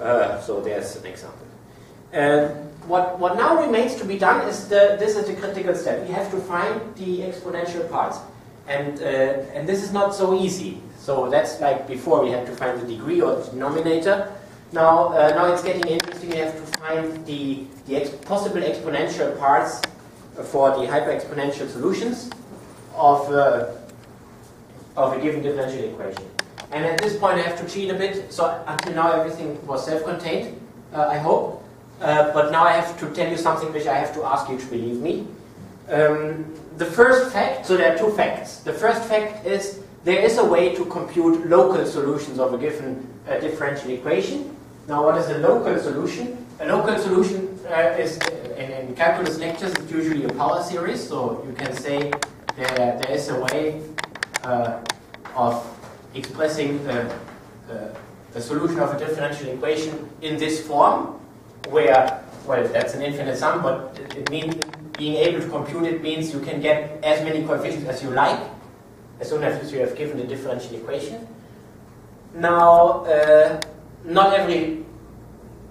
So there's an example. What now remains to be done is this is the critical step. We have to find the exponential parts, and this is not so easy. So that's like before, we had to find the degree or the denominator. Now it's getting interesting. We have to find the possible exponential parts for the hyperexponential solutions of a given differential equation. And at this point, I have to cheat a bit. So until now, everything was self-contained, I hope. But now I have to tell you something which I have to ask you to believe me. The first fact, so there are two facts. The first fact is there is a way to compute local solutions of a given differential equation. Now, what is a local solution? A local solution is, in calculus lectures, it's usually a power series. So you can say there is a way of expressing a solution of a differential equation in this form, where, well, that's an infinite sum, but it means being able to compute it means you can get as many coefficients as you like, as soon as you have given the differential equation. Now, not every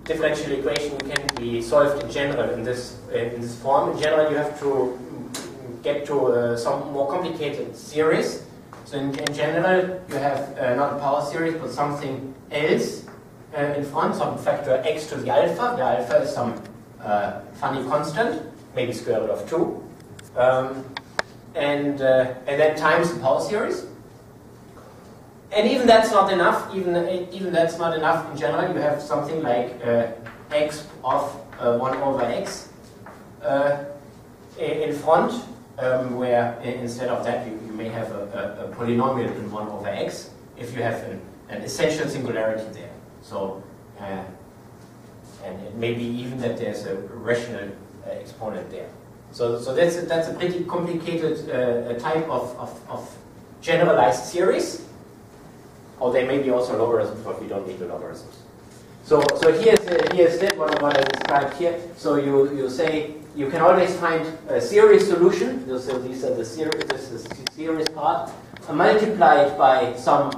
differential equation can be solved in general in this form. In general, you have to get to some more complicated series. So in general, you have not a power series, but something else in front, some factor x to the alpha. The alpha is some funny constant, maybe square root of 2. And then times the power series. And even that's not enough. Even that's not enough. In general, you have something like x of 1 over x in front, where instead of that you may have a polynomial in 1 over x if you have an essential singularity there. So, and it may be even that there's a rational exponent there. So that's a pretty complicated type of generalized series. Or they may be also logarithms, but we don't need the logarithms. So here's that what I described here. So you say you can always find a series solution. So these are the series. This is the series part multiplied by some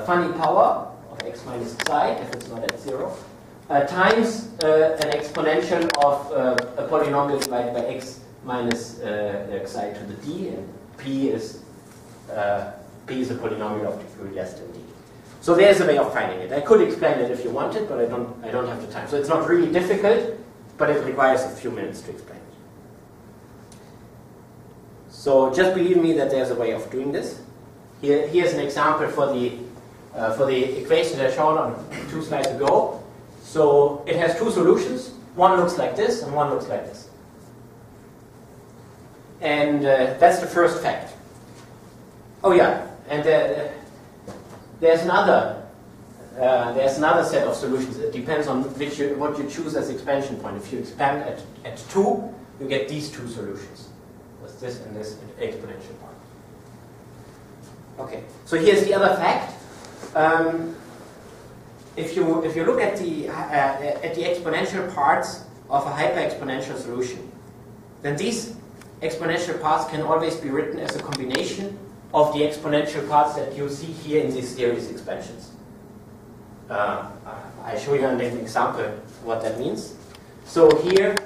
funny power of x minus psi if it's not at 0 times an exponential of a polynomial divided by x minus xi to the d, and p is a polynomial of degree less than d. So there's a way of finding it. I could explain it if you wanted, but I don't have the time. So it's not really difficult, but it requires a few minutes to explain it. So just believe me that there's a way of doing this. Here's an example for the equation that I showed on 2 slides ago. So it has two solutions. One looks like this, and one looks like this. And that's the first fact. Oh yeah, and there's another set of solutions. It depends on what you choose as expansion point. If you expand at 2, you get these two solutions with this and this exponential part. Okay, so here's the other fact. If you look at the exponential parts of a hyperexponential solution, then these exponential parts can always be written as a combination of the exponential parts that you see here in these series expansions. I show you an example what that means. So here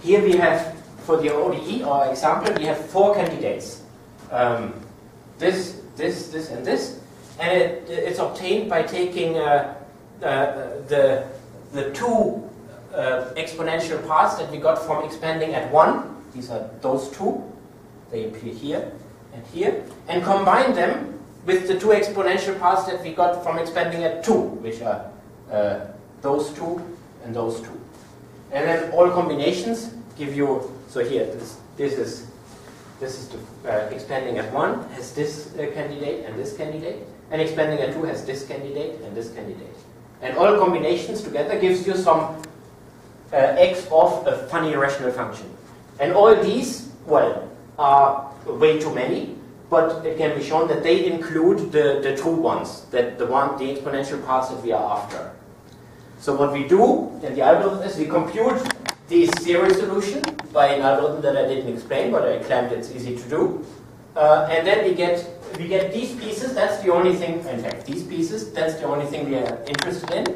we have, for the ODE or example, we have 4 candidates. This, and this. And it's obtained by taking the 2 exponential parts that we got from expanding at 1. These are those 2. They appear here and here. And combine them with the 2 exponential parts that we got from expanding at 2, which are those 2 and those 2. And then all combinations give you, so here, this is the expanding at 1 has this candidate and this candidate. And expanding at 2 has this candidate and this candidate. And all combinations together gives you some x of a funny irrational function. And all these, well, are way too many, but it can be shown that they include the true ones, the exponential parts that we are after. So what we do in the algorithm is we compute the series solution by an algorithm that I didn't explain, but I claimed it's easy to do. And then we get these pieces. That's the only thing. In fact, these pieces. That's the only thing we are interested in.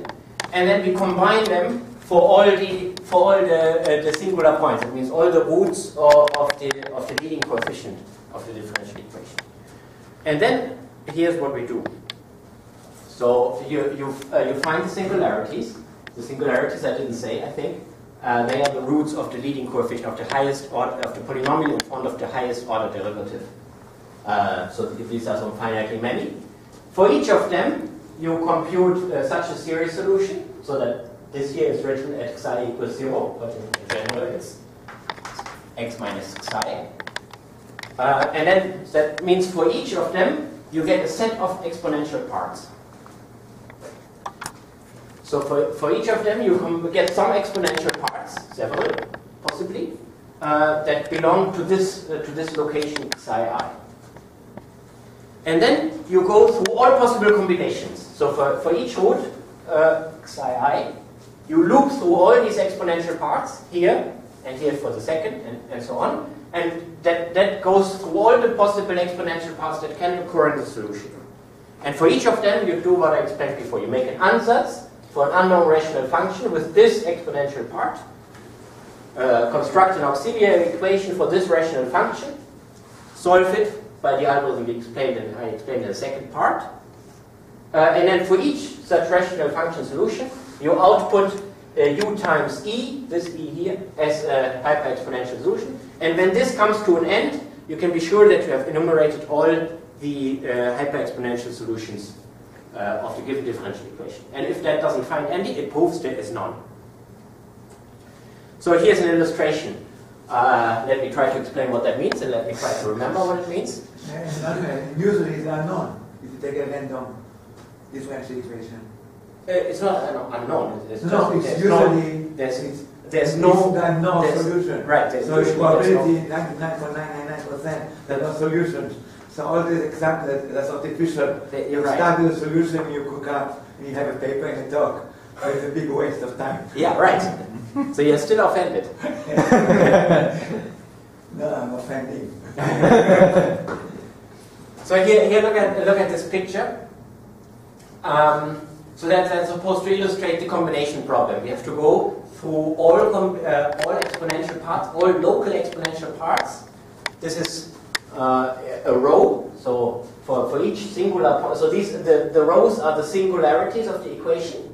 and then we combine them for all the singular points. That means all the roots of the leading coefficient of the differential equation. And then here's what we do. So you find the singularities. The singularities I didn't say, I think. They are the roots of the leading coefficient of the highest order of the polynomial in front of the highest order derivative. So these are some finitely many. For each of them, you compute such a series solution, so that this here is written at xi equals 0, but in general it's x minus xi. And then that means for each of them, you get a set of exponential parts. So for each of them, you get some exponential parts, several, possibly, that belong to this location xi I. And then you go through all possible combinations. So for each root xi I, you loop through all these exponential parts here and here for the second and so on. And that goes through all the possible exponential parts that can occur in the solution. And for each of them, you do what I explained before. You make an ansatz for an unknown rational function with this exponential part. Construct an auxiliary equation for this rational function. Solve it by the algorithm I explained in the second part. And then for each such rational function solution, you output u times e, this e here, as a hyperexponential solution. And when this comes to an end, you can be sure that you have enumerated all the hyperexponential solutions of the given differential equation. And if that doesn't find any, it proves there is none. So here's an illustration. Let me try to explain what that means, and let me try to remember what it means. Usually it's unknown if you take a random differential equation. It's not unknown. It's there's no solution. Right. So it's probability 99.999% there are no solutions. So all this example that's artificial. You start with a solution, you cook up, and you have a paper and a talk. So it's a big waste of time. Yeah, right. So you're still offended. No, I'm offending. So here look at this picture. So that's supposed to illustrate the combination problem. We have to go through all exponential parts, all local exponential parts. This is a row. So for each singular part, so the rows are the singularities of the equation.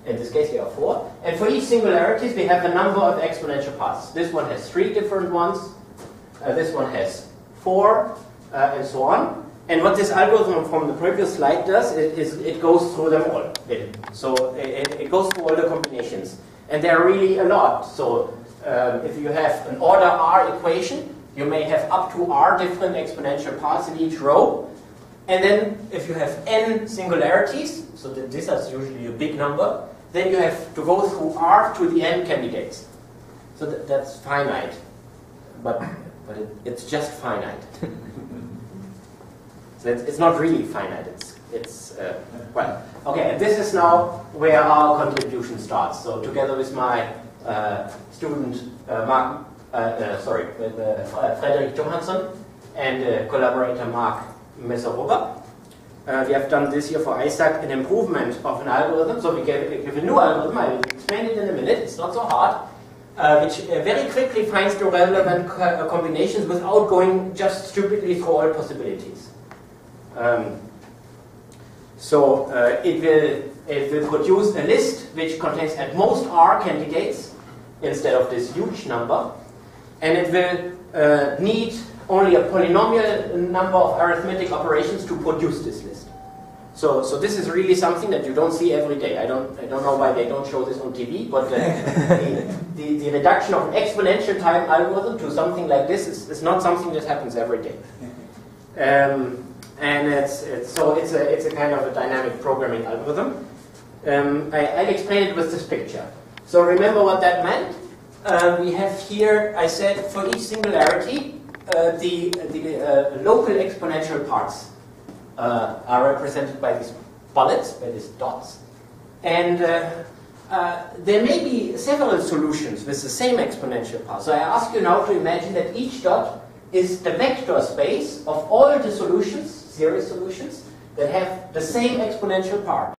In this case, there are 4. And for each singularities, we have a number of exponential parts. This one has 3 different ones. This one has 4, and so on. And what this algorithm from the previous slide does is it goes through them all. So it goes through all the combinations. And there are really a lot. So if you have an order R equation, you may have up to R different exponential parts in each row. And then if you have n singularities, so this is usually a big number, then you have to go through R to the n candidates. So that's finite. But it's just finite. So it's not really finite. Well, okay. And this is now where our contribution starts. So together with my student Frederick Johansson and collaborator Mark Messerober, we have done this year for Isaac an improvement of an algorithm. So we give a new algorithm. I will explain it in a minute. It's not so hard. Which very quickly finds the relevant combinations without going just stupidly through all possibilities. It will produce a list which contains at most R candidates instead of this huge number, and it will need only a polynomial number of arithmetic operations to produce this list. So this is really something that you don't see every day. I don't know why they don't show this on TV, but the reduction of an exponential time algorithm to something like this is not something that happens every day. And it's a kind of a dynamic programming algorithm. I'll explain it with this picture. So remember what that meant? We have here, I said, for each singularity, the local exponential parts are represented by these bullets, by these dots. And there may be several solutions with the same exponential part. So I ask you now to imagine that each dot is the vector space of all the solutions, series solutions, that have the same exponential part.